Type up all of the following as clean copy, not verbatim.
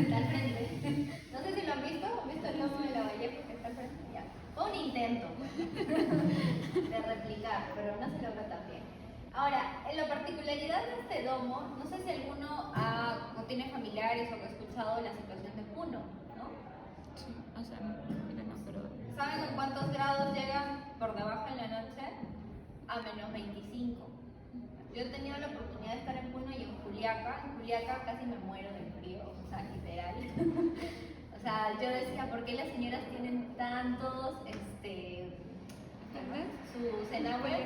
está al frente. No sé si lo han visto el domo de la Vallejo que está al frente. Ya. Fue un intento de replicar, pero no se logró tan bien. Ahora, en la particularidad de este domo, no sé si alguno o tiene familiares o que ha escuchado la situación de Puno, ¿no? Sí, o sea, mira, no, pero... ¿Saben a cuántos grados llegan por debajo en la noche? A menos 25. Yo he tenido la oportunidad de estar en Puno y en Juliaca. En Juliaca casi me muero del frío, o sea, literal. O sea, yo decía, ¿por qué las señoras tienen tantos, sus enaguas,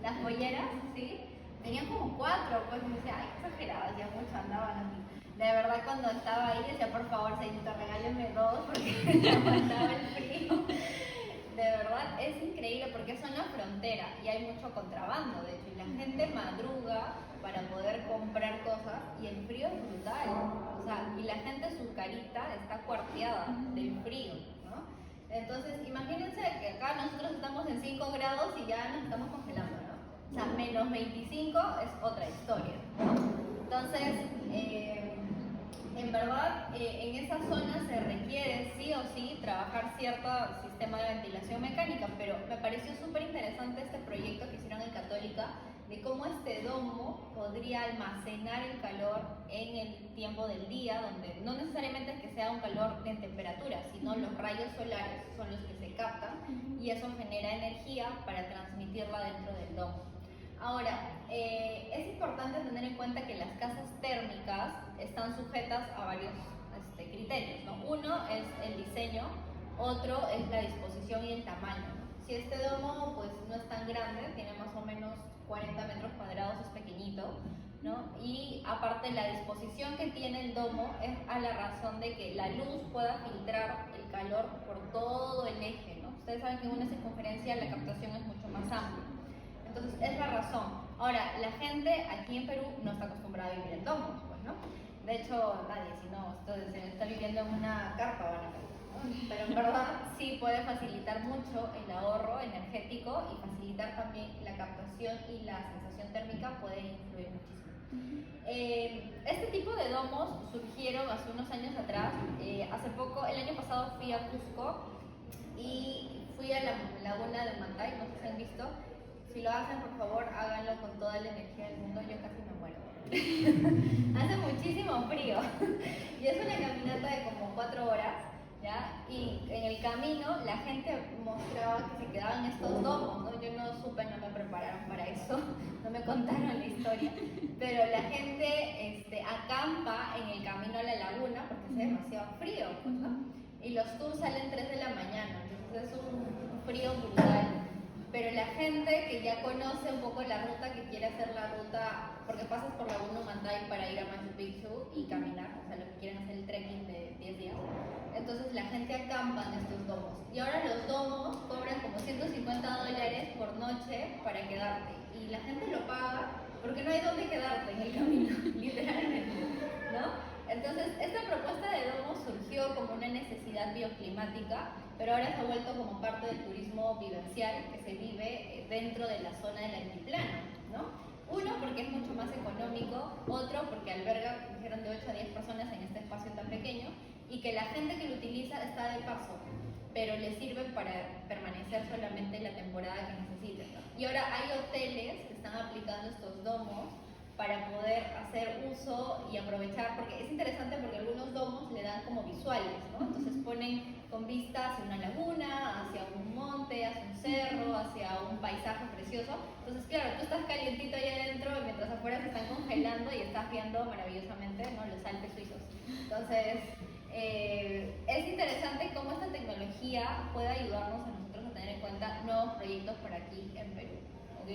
las polleras, ¿sí? Tenían como 4, pues me decía, ay, exageradas, ya mucho andaban así. De verdad, cuando estaba ahí decía, por favor, señorita, regálenme 2 porque no aguantaba el frío. De verdad, es increíble porque es una frontera y hay mucho contrabando, de hecho, y la gente madruga para poder comprar cosas y el frío es brutal, o sea, y la gente su carita está cuarteada del frío, ¿no? Entonces, imagínense que acá nosotros estamos en 5 grados y ya nos estamos congelando, ¿no? O sea, menos 25 es otra historia, ¿no? Entonces, en verdad, en esa zona se requiere sí o sí trabajar cierto sistema de ventilación mecánica, pero me pareció súper interesante este proyecto que hicieron en Católica de cómo este domo podría almacenar el calor en el tiempo del día, donde no necesariamente es que sea un calor de temperatura, sino los rayos solares son los que se captan y eso genera energía para transmitirla dentro del domo. Ahora, es importante tener en cuenta que las casas térmicas están sujetas a varios criterios, ¿no? Uno es el diseño, otro es la disposición y el tamaño, ¿no? Si este domo pues, no es tan grande, tiene más o menos 40 metros cuadrados, es pequeñito, ¿no? Y aparte la disposición que tiene el domo es a la razón de que la luz pueda filtrar el calor por todo el eje, ¿no? Ustedes saben que en una circunferencia la captación es mucho más amplia. Entonces, es la razón. Ahora, la gente aquí en Perú no está acostumbrada a vivir en domos, pues, ¿no? De hecho, nadie, si no, se está viviendo en una carpa, van a ver, ¿no? Pero en verdad sí puede facilitar mucho el ahorro energético y facilitar también la captación y la sensación térmica puede influir muchísimo. Este tipo de domos surgieron hace unos años atrás. Hace poco, el año pasado fui a Cusco y fui a la laguna de Mantay, no sé si han visto. Si lo hacen, por favor, háganlo con toda la energía del mundo. Yo casi me muero. Hace muchísimo frío. Y es una caminata de como 4 horas, ¿ya? Y en el camino la gente mostraba que se quedaban en estos domos, ¿no? Yo no supe, no me prepararon para eso, no me contaron la historia. Pero la gente acampa en el camino a la laguna porque hace demasiado frío, pues, ¿no? Y los tours salen 3 de la mañana, entonces es un frío brutal. Pero la gente que ya conoce un poco la ruta, que quiere hacer la ruta, porque pasas por Laguna Humantay para ir a Machu Picchu y caminar, o sea, lo que quieren hacer el trekking de 10 días, entonces la gente acampa en estos domos. Y ahora los domos cobran como $150 por noche para quedarte. Y la gente lo paga porque no hay dónde quedarte en el camino, literalmente, ¿no? Entonces, esta propuesta de domos surgió como una necesidad bioclimática, pero ahora se ha vuelto como parte del turismo vivencial que se vive dentro de la zona del altiplano, ¿no? Uno, porque es mucho más económico, otro, porque alberga, dijeron, de 8 a 10 personas en este espacio tan pequeño, y que la gente que lo utiliza está de paso, pero le sirve para permanecer solamente la temporada que necesiten, ¿no? Y ahora hay hoteles que están aplicando estos domos para poder hacer uso y aprovechar, porque es interesante porque algunos domos le dan como visuales, ¿no? Entonces ponen con vista hacia una laguna, hacia un monte, hacia un cerro, hacia un paisaje precioso. Entonces, claro, tú estás calientito ahí adentro mientras afuera se están congelando y estás viendo maravillosamente, ¿no?, los Alpes suizos. Entonces, es interesante cómo esta tecnología puede ayudarnos a nosotros a tener en cuenta nuevos proyectos por aquí en Perú, ¿ok?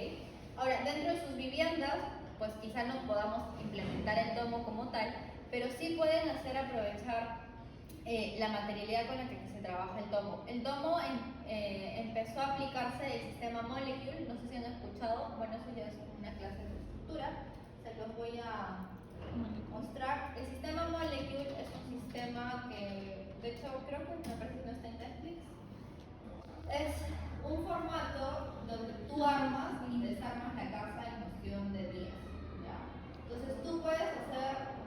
Ahora, dentro de sus viviendas, pues quizá no podamos implementar el domo como tal, pero sí pueden hacer aprovechar la materialidad con la que se trabaja el domo. El domo empezó a aplicarse el sistema Molecule, no sé si han escuchado, bueno, eso ya es una clase de estructura, se los voy a mostrar. El sistema Molecule es un sistema que, de hecho, creo que me parece que no está en Netflix. Es un formato donde tú armas y desarmas la casa en cuestión de días. Entonces tú puedes hacer,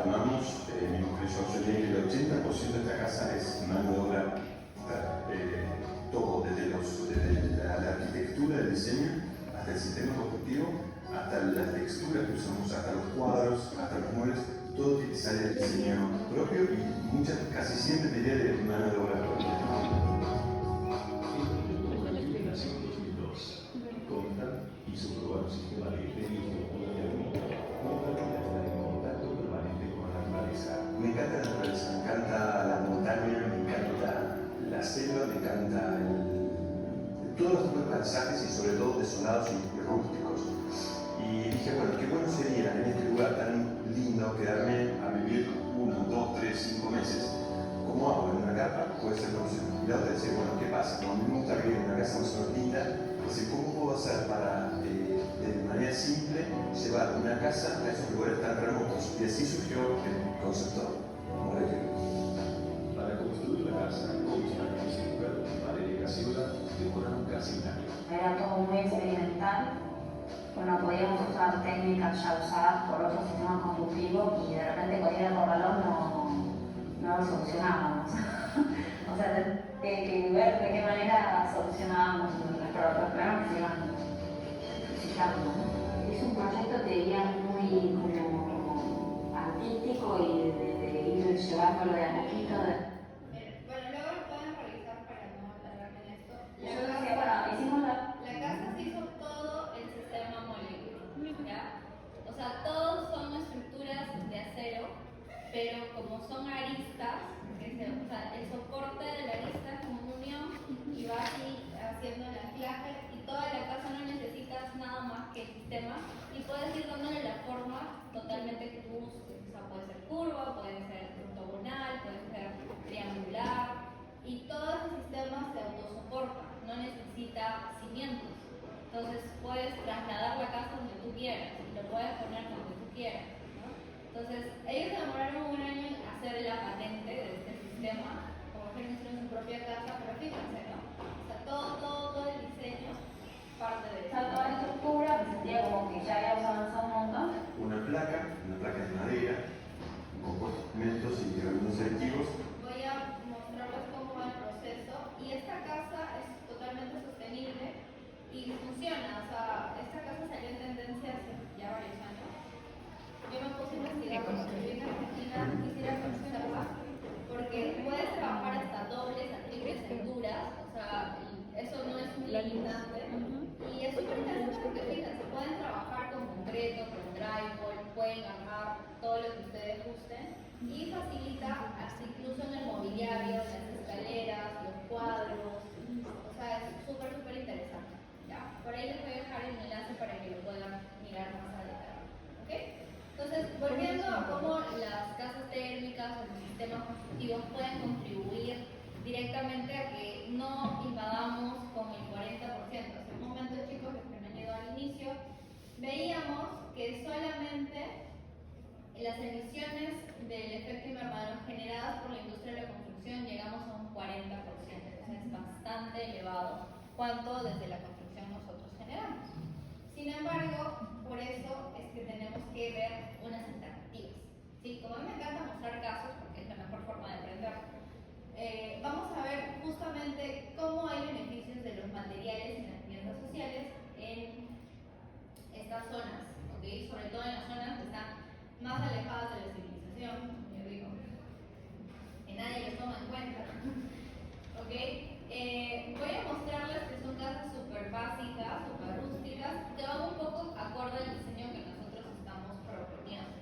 armamos, mi mujer y yo sostenemos que el 80% de esta casa es mano de obra, todo, desde la arquitectura, el diseño, hasta el sistema constructivo, hasta las texturas que usamos, hasta los cuadros, hasta los muebles, todo sale del diseño propio y casi siempre diría de mano de obra propia. Nació en 2002. Conta hizo probar un sistema de técnicos de armonía, en contacto permanente con la naturaleza. Me encanta la naturaleza, me encanta la montaña, me encanta la selva, me encanta todos los tipos de paisajes y sobre todo desolados y rústicos. Y dije, bueno, qué bueno sería en este lugar tan lindo quedarme a vivir 1, 2, 3, 5 meses. ¿Cómo hago? En una carpa puede ser solución. Y la otra decir, bueno, ¿qué pasa? Como a mí me gusta vivir en una casa más o menos linda, decir, ¿cómo puedo hacer para, de manera simple, llevar una casa a esos lugares tan remotos? Y así surgió el concepto molecular. Para construir la casa, Coachman, expertos en Valeria y Casiola demoraron casi un año. Era todo muy experimental. Bueno, podíamos usar técnicas ya usadas por otros sistemas constructivos y de repente con ir al corralón no lo solucionábamos. O sea, que ver de qué manera solucionábamos los problemas que se iban suscitando. Es un proyecto, te diría, muy como artístico y de ir llevándolo de a poquito. Bueno, luego lo pueden revisar para no alargarme en esto. Yo creo que, bueno, hicimos La casa se hizo todo el sistema molecular, ¿ya? O sea, todos son estructuras de acero, pero como son aristas, o sea, el soporte de la arista es como una unión y va así haciendo el anclaje y toda la casa no necesitas nada más que el sistema y puedes ir dándole la forma totalmente que tú gustes. O sea, puede ser curva, puede ser ortogonal, puede ser triangular y todo ese sistema se autosoporta, no necesita cimientos. Entonces puedes trasladar la casa donde tú quieras y lo puedes poner donde tú quieras, ¿no? Entonces ellos demoraron un año en hacer la patente de este sistema, como que hicieron su propia casa, pero fíjense, ¿no? O sea, todo el diseño parte de eso. Toda la estructura, me sentía como que ya habíamos avanzado un montón. Una placa de madera, con compartimentos y algunos selectivos. Voy a mostrarles cómo va el proceso y esta casa es totalmente sostenible y funciona. O sea, esta casa salió en tendencia hace ya varios años. Yo me puse a investigar cuando viví en Argentina, quisiera conocerla porque puedes trabajar hasta dobles, a triples alturas, o sea, eso no es muy limitante. Y es súper interesante porque fíjense, pueden trabajar con concreto, con drywall, pueden armar todo lo que ustedes gusten y facilita hasta incluso en el mobiliario, las escaleras, los cuadros, o sea, es súper interesante. ¿Ya? Por ahí les voy a dejar el enlace para que lo puedan mirar más a detalle. ¿Ok? Entonces, volviendo a cómo las casas térmicas o los sistemas constructivos pueden contribuir directamente a que no invadamos con el 40%. Hace un momento, chicos, los que me han ido al inicio, veíamos que solamente las emisiones del efecto invernadero generadas por la industria de la construcción llegamos a un 40%. O sea, es bastante elevado cuanto desde la construcción nosotros generamos. Sin embargo, por eso es que tenemos que ver unas alternativas. ¿Sí? Como a mí me encanta mostrar casos, porque es la mejor forma de aprender, vamos a ver justamente cómo hay beneficios de los materiales y las viviendas sociales en estas zonas, ¿okay? Sobre todo en las zonas que están más alejadas de la civilización, como yo digo, que nadie los toma en cuenta. ¿Okay? Voy a mostrarles que son casas súper básicas, súper rústicas, que van un poco acorde al diseño que nosotros estamos proponiendo.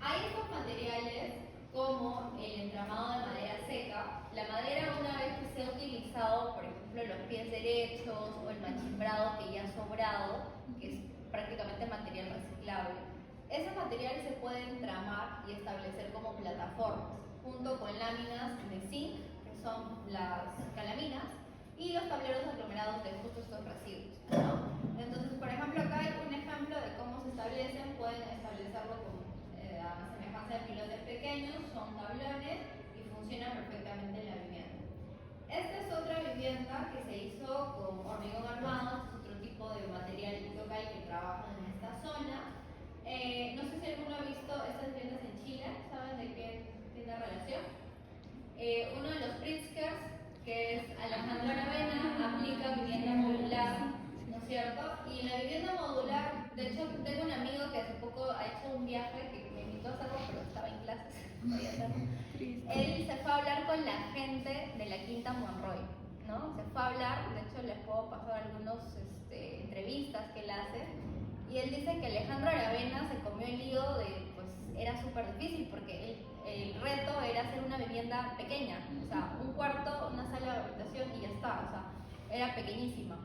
Hay estos materiales como el entramado de madera seca. La madera, una vez que se ha utilizado, por ejemplo, los pies derechos o el machimbrado que ya ha sobrado, que es prácticamente material reciclable, ese material se puede entramar y establecer como plataformas, junto con láminas de zinc, que son las calaminas, y los tableros aglomerados de justo estos residuos, ¿no? Entonces, por ejemplo, acá hay un ejemplo de cómo se establecen. Pueden establecerlo con a semejanza de pilotes pequeños, son tablones y funcionan perfectamente en la vivienda. Esta es otra vivienda que se hizo con hormigón armado. Este es otro tipo de material local que trabaja en esta zona. no sé si alguno ha visto estas viviendas en Chile, ¿saben de qué tiene relación? Uno de los Pritzkers, que es Alejandro Aravena, aplica vivienda modular, ¿no es cierto? Y en la vivienda modular, de hecho, tengo un amigo que hace poco ha hecho un viaje que me invitó a hacerlo, pero estaba en clases, no podía hacerlo. Él se fue a hablar con la gente de la Quinta Monroy, ¿no? Se fue a hablar, de hecho les puedo pasar algunas entrevistas que él hace, y él dice que Alejandro Aravena se comió el lío de, pues era súper difícil porque el reto era hacer una vivienda pequeña, o sea, un cuarto, una sala de habitación y ya está, o sea, era pequeñísima.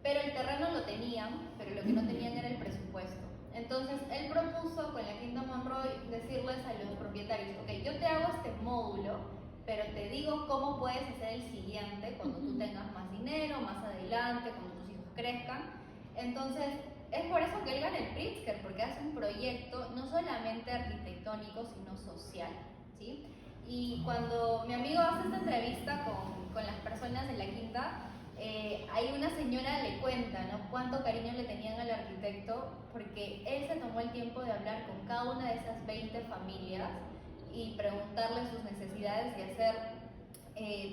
Pero el terreno lo tenían, pero lo que no tenían era el presupuesto. Entonces él propuso con la Quinta Monroy decirles a los propietarios, ok, yo te hago este módulo, pero te digo cómo puedes hacer el siguiente cuando tú tengas más dinero, más adelante, cuando tus hijos crezcan. Entonces, es por eso que él gana el Pritzker, porque hace un proyecto no solamente arquitectónico, sino social, ¿sí? Y cuando mi amigo hace esta entrevista con las personas de la Quinta, hay una señora le cuenta, ¿no?, cuánto cariño le tenían al arquitecto, porque él se tomó el tiempo de hablar con cada una de esas 20 familias y preguntarles sus necesidades y hacer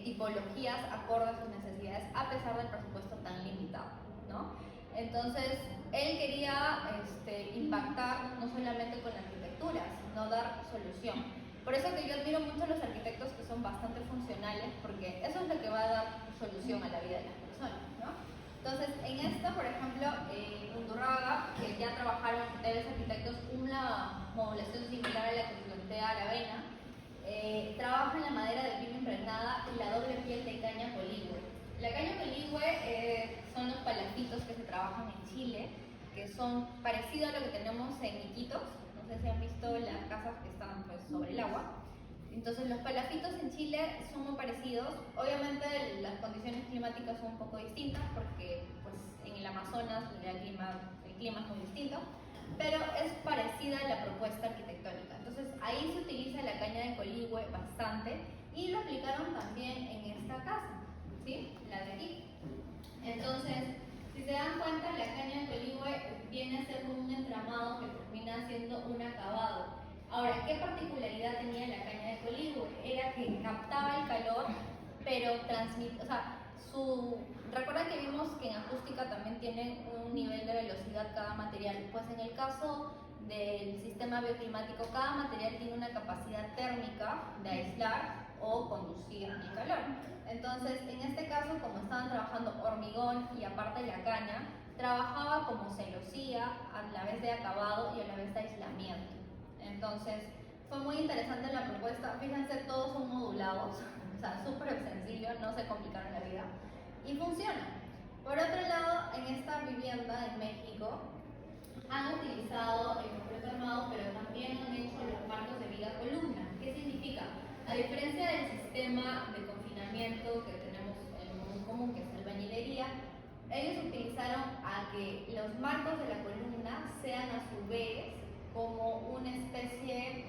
tipologías acorde a sus necesidades, a pesar del presupuesto tan limitado, ¿no? Entonces, él quería impactar no solamente con la arquitectura, sino dar solución. Por eso que yo admiro mucho a los arquitectos que son bastante funcionales, porque eso es lo que va a dar solución a la vida de las personas, ¿no? Entonces, en esta, por ejemplo, Undurraga, que ya trabajaron ustedes arquitectos una modulación similar a la que plantea Aravena, trabajan la madera de pino impregnada y la doble piel de caña coligüe. La caña coligüe son los palafitos que se trabajan en Chile, que son parecidos a lo que tenemos en Iquitos. No sé si han visto las casas que están pues, sobre el agua. Entonces los palafitos en Chile son muy parecidos. Obviamente las condiciones climáticas son un poco distintas porque pues, en el Amazonas el clima es muy distinto, pero es parecida a la propuesta arquitectónica. Entonces ahí se utiliza la caña de coligüe bastante y lo aplicaron también en esta casa, ¿sí? La de aquí. Entonces, si se dan cuenta, la caña de coligüe viene a ser como un entramado que termina siendo un acabado. Ahora, ¿qué particularidad tenía la caña de coligüe? Era que captaba el calor, pero transmitía, o sea, recuerda que vimos que en acústica también tiene un nivel de velocidad cada material. Pues en el caso del sistema bioclimático, cada material tiene una capacidad térmica de aislar o conducir el calor. Entonces, en este caso, como estaban trabajando hormigón y aparte la caña, trabajaba como celosía, a la vez de acabado y a la vez de aislamiento. Entonces, fue muy interesante la propuesta. Fíjense, todos son modulados, o sea, súper sencillo, no se complicaron la vida y funciona. Por otro lado, en esta vivienda en México han utilizado el concreto armado, pero también han hecho los marcos de viga columna. ¿Qué significa? A diferencia del sistema de confinamiento que tenemos en común, que es albañilería, ellos utilizaron a que los marcos de la columna sean a su vez como una especie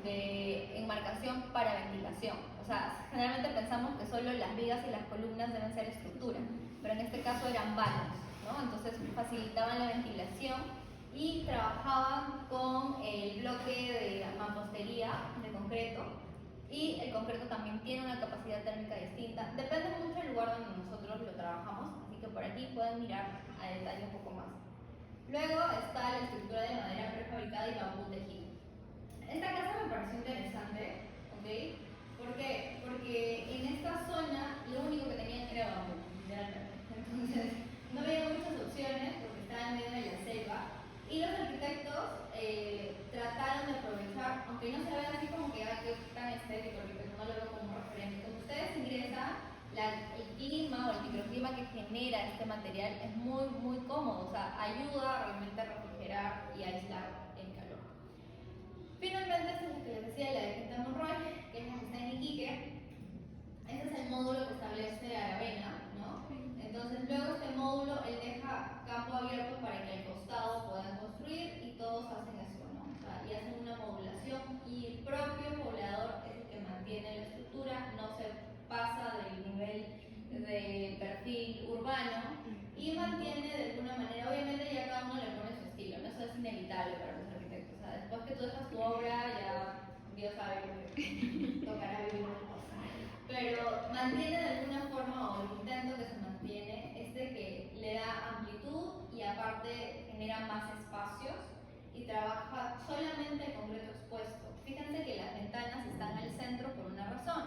de enmarcación para ventilación. O sea, generalmente pensamos que solo las vigas y las columnas deben ser estructura, pero en este caso eran vanos, ¿no? Entonces facilitaban la ventilación y trabajaban con el bloque de mampostería de concreto, y el concreto también tiene una capacidad térmica distinta. Depende mucho del lugar donde nosotros lo trabajamos, así que por aquí pueden mirar a detalle un poco más. Luego está la estructura de madera prefabricada y bambú tejido. Esta casa me pareció interesante, ¿ok? ¿Por qué? Porque en esta zona lo único que tenían era bambú, literalmente. Entonces no había muchas opciones porque estaba en medio de la selva. Y los arquitectos trataron de aprovechar, aunque no se ve así como que tan estético, porque no lo veo como referente. Cuando ustedes ingresan, el clima o el microclima que genera este material es muy, muy cómodo, o sea, ayuda realmente a refrigerar y a aislar el calor. Finalmente, esta es lo que les decía, la de Quinta Monroy, que es la que está en Iquique. Este es el módulo que establece Aravena, ¿no? Entonces, luego este módulo, él deja campo abierto para que al costado puedan construir y todos hacen eso, ¿no? O sea, y hacen una modulación y el propio poblador es el que mantiene la estructura, no se pasa del nivel de perfil urbano y mantiene de alguna manera, obviamente ya cada uno le pone su estilo, ¿no? Eso es inevitable para los arquitectos. mantiene de alguna forma, o el intento que se mantiene, es de que le da amplitud y aparte genera más espacios y trabaja solamente el concreto expuesto. Fíjense que las ventanas están al centro por una razón,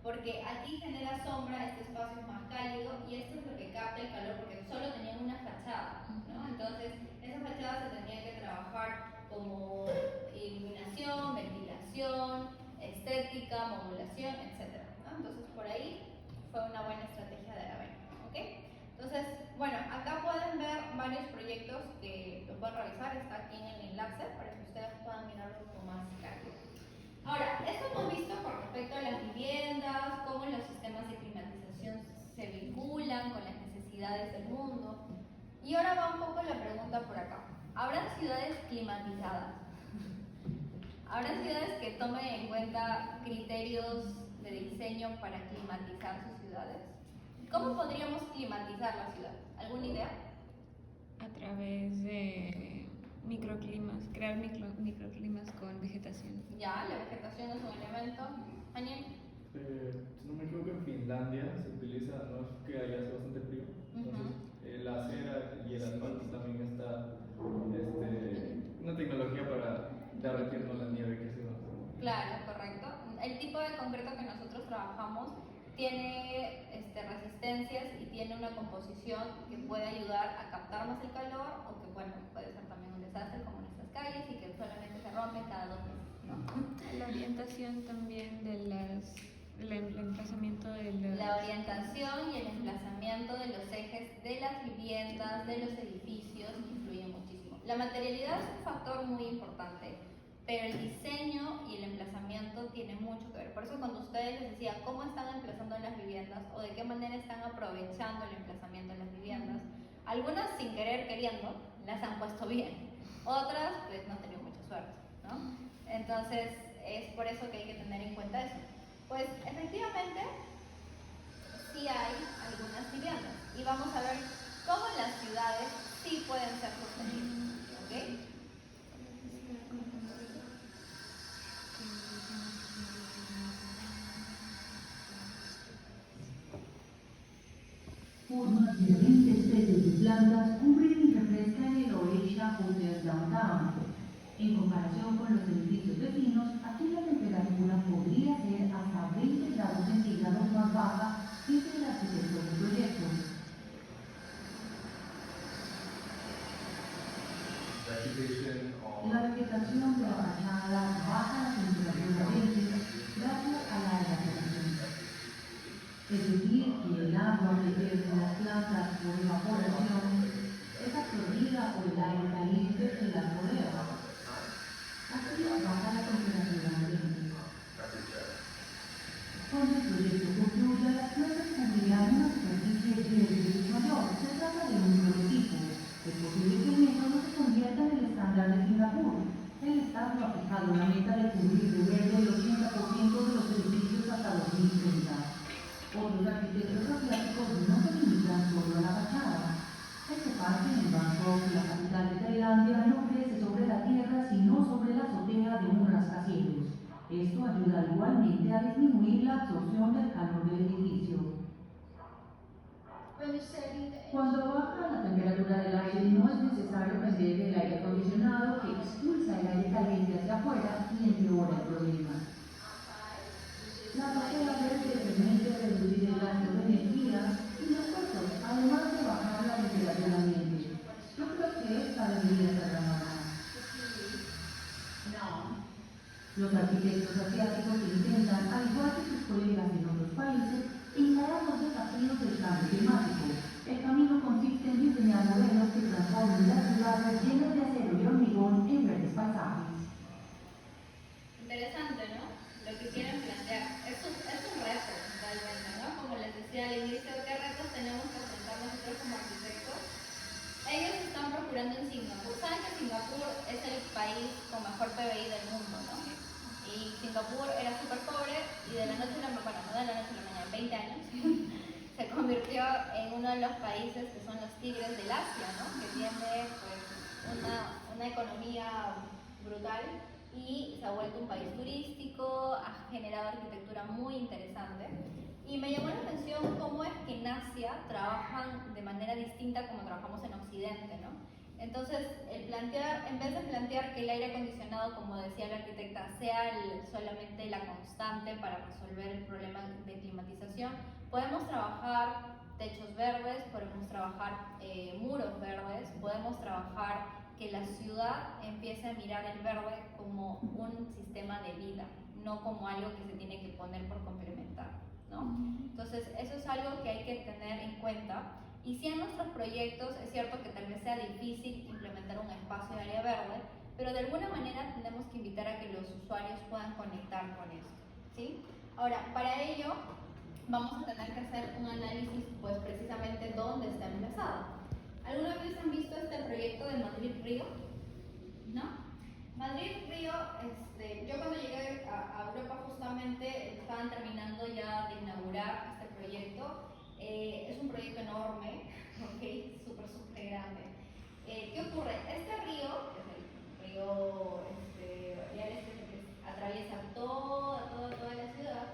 porque aquí genera sombra, este espacio es más cálido y esto es lo que capta el calor porque solo tenían una fachada, ¿no? Entonces, esa fachada se tenía que trabajar como iluminación, ventilación, estética, modulación, etc. ¿no? Entonces, por ahí fue una buena estrategia de Aravena, ¿ok? Entonces, bueno, acá pueden ver varios proyectos que lo pueden revisar, está aquí en el enlace para que ustedes puedan mirarlo con más calma. Ahora, esto hemos visto con respecto a las viviendas, cómo los sistemas de climatización se vinculan con las necesidades del mundo. Y ahora va un poco la pregunta por acá. ¿Habrán ciudades climatizadas? ¿Habrán ciudades que tomen en cuenta criterios de diseño para climatizar sus ciudades? ¿Cómo podríamos climatizar la ciudad? ¿Alguna idea? A través de microclimas, crear microclimas con vegetación. Ya, la vegetación es un elemento. Daniel. Si no me equivoco, en Finlandia se utiliza, no es que allá hace bastante frío, entonces la acera y el asfalto también está una tecnología para derretirnos la nieve que se va. Claro, correcto. El tipo de concreto que nosotros trabajamos tiene resistencias y tiene una composición que puede ayudar a captar más el calor o que, bueno, puede ser también un desastre como en estas calles y que solamente se rompe cada 2 meses, ¿no? La orientación también del emplazamiento de los... La orientación y el emplazamiento de los ejes de las viviendas, de los edificios, influye muchísimo. La materialidad es un factor muy importante, pero el diseño y el emplazamiento tienen mucho que ver. Por eso cuando ustedes les decía cómo están emplazando las viviendas o de qué manera están aprovechando el emplazamiento de las viviendas, algunas sin querer queriendo las han puesto bien, otras pues no han tenido mucha suerte, ¿no? Entonces es por eso que hay que tener en cuenta eso. Pues efectivamente sí hay algunas viviendas y vamos a ver cómo las ciudades sí pueden ser sostenibles, ¿ok? Formas de 20 especies de plantas cubren y refrescan el Oasia Hotel Downtown. En comparación con los edificios vecinos, aquí la temperatura podría ser hasta 20 grados centígrados más baja desde el arquitecto del proyecto. La vegetación de la fachada baja la temperatura ambiente gracias a la evaporación. Es decir, que el agua que pierde las plantas por evaporación es absorbida por el aire caliente que las rodea. Así baja la temperatura ambiente. Cuando el proyecto concluya, las plantas cubrirán una superficie 10 veces mayor. Se trata de un prototipo. Es posible que el método se convierta en el estándar de Singapur. El Estado ha fijado una meta de cubrir de verde el 80% de los edificios hasta 2030. Otros arquitectos asiáticos no se limitan solo a la fachada. Este parque en Bangkok, la capital de Tailandia, no crece sobre la tierra sino sobre la azotea de un rascacielos. Esto ayuda igualmente a disminuir la absorción del calor del edificio. Cuando baja la temperatura del aire no es necesario prender el aire acondicionado que expulsa el aire caliente hacia afuera y empeora el problema. La fachada verde permite reducir el gasto de energía y los costos, además de bajar la temperatura ambiente. Yo creo que esta debería ser la norma. Los arquitectos asiáticos intentan, al igual que sus colegas en otros países, encarar los desafíos del cambio climático. El camino consiste en diseñar modelos que transformen las ciudades llenas de acero y hormigón en verdes paisajes. Interesante, ¿no? Lo que quieren plantear. Es un reto, realmente, ¿no? Como les decía al inicio, ¿qué retos tenemos que enfrentar nosotros como arquitectos? Ellos están procurando en Singapur. Saben que Singapur es el país con mejor PBI del mundo, ¿no? Y Singapur era súper pobre y de la noche a la mañana, no de la noche a la mañana, 20 años, se convirtió en uno de los países que son los tigres del Asia, ¿no? Que tiene pues una economía brutal y se ha vuelto un país turístico, ha generado arquitectura muy interesante. Y me llamó la atención cómo es que en Asia trabajan de manera distinta como trabajamos en Occidente, ¿no? Entonces, en vez de plantear que el aire acondicionado, como decía la arquitecta, sea solamente la constante para resolver el problema de climatización, podemos trabajar techos verdes, podemos trabajar muros verdes, podemos trabajar que la ciudad empiece a mirar el verde como un sistema de vida, no como algo que se tiene que poner por complementar, ¿no? Entonces, eso es algo que hay que tener en cuenta. Y si en nuestros proyectos es cierto que tal vez sea difícil implementar un espacio de área verde, pero de alguna manera tenemos que invitar a que los usuarios puedan conectar con esto, ¿sí? Ahora, para ello vamos a tener que hacer un análisis, pues precisamente dónde está emplazado. ¿Alguna vez han visto este proyecto de Madrid-Río? ¿No? Madrid-Río, yo cuando llegué a Europa justamente estaban terminando ya de inaugurar este proyecto. Es un proyecto enorme, ¿ok? Súper grande. ¿Qué ocurre? Este río, que es el río que atraviesa toda la ciudad,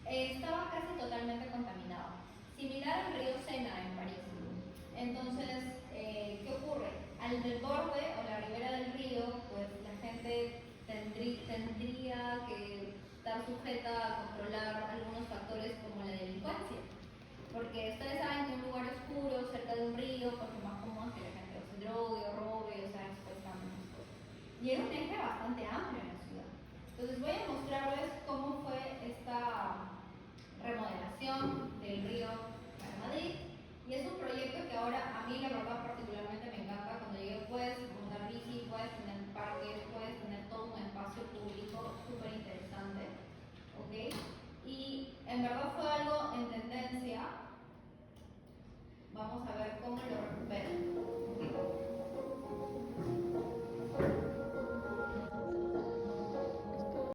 estaba casi totalmente contaminado, similar al río Sena en París. Entonces, ¿qué ocurre? Al desborde o la ribera del río, pues la gente tendría que estar sujeta a controlar algunos factores como la delincuencia. Porque ustedes saben que un lugar oscuro, cerca de un río, pues lo más común es que la gente se drogue o robe, o sea, muchas cosas. Y era un eje bastante amplio en la ciudad. Entonces voy a mostrarles cómo fue esta remodelación del río para Madrid. Y es un proyecto que ahora a mí la verdad particularmente me encanta. Cuando llegué puedes montar bici, puedes tener parques, puedes tener todo un espacio público súper interesante, ¿ok? Y en verdad fue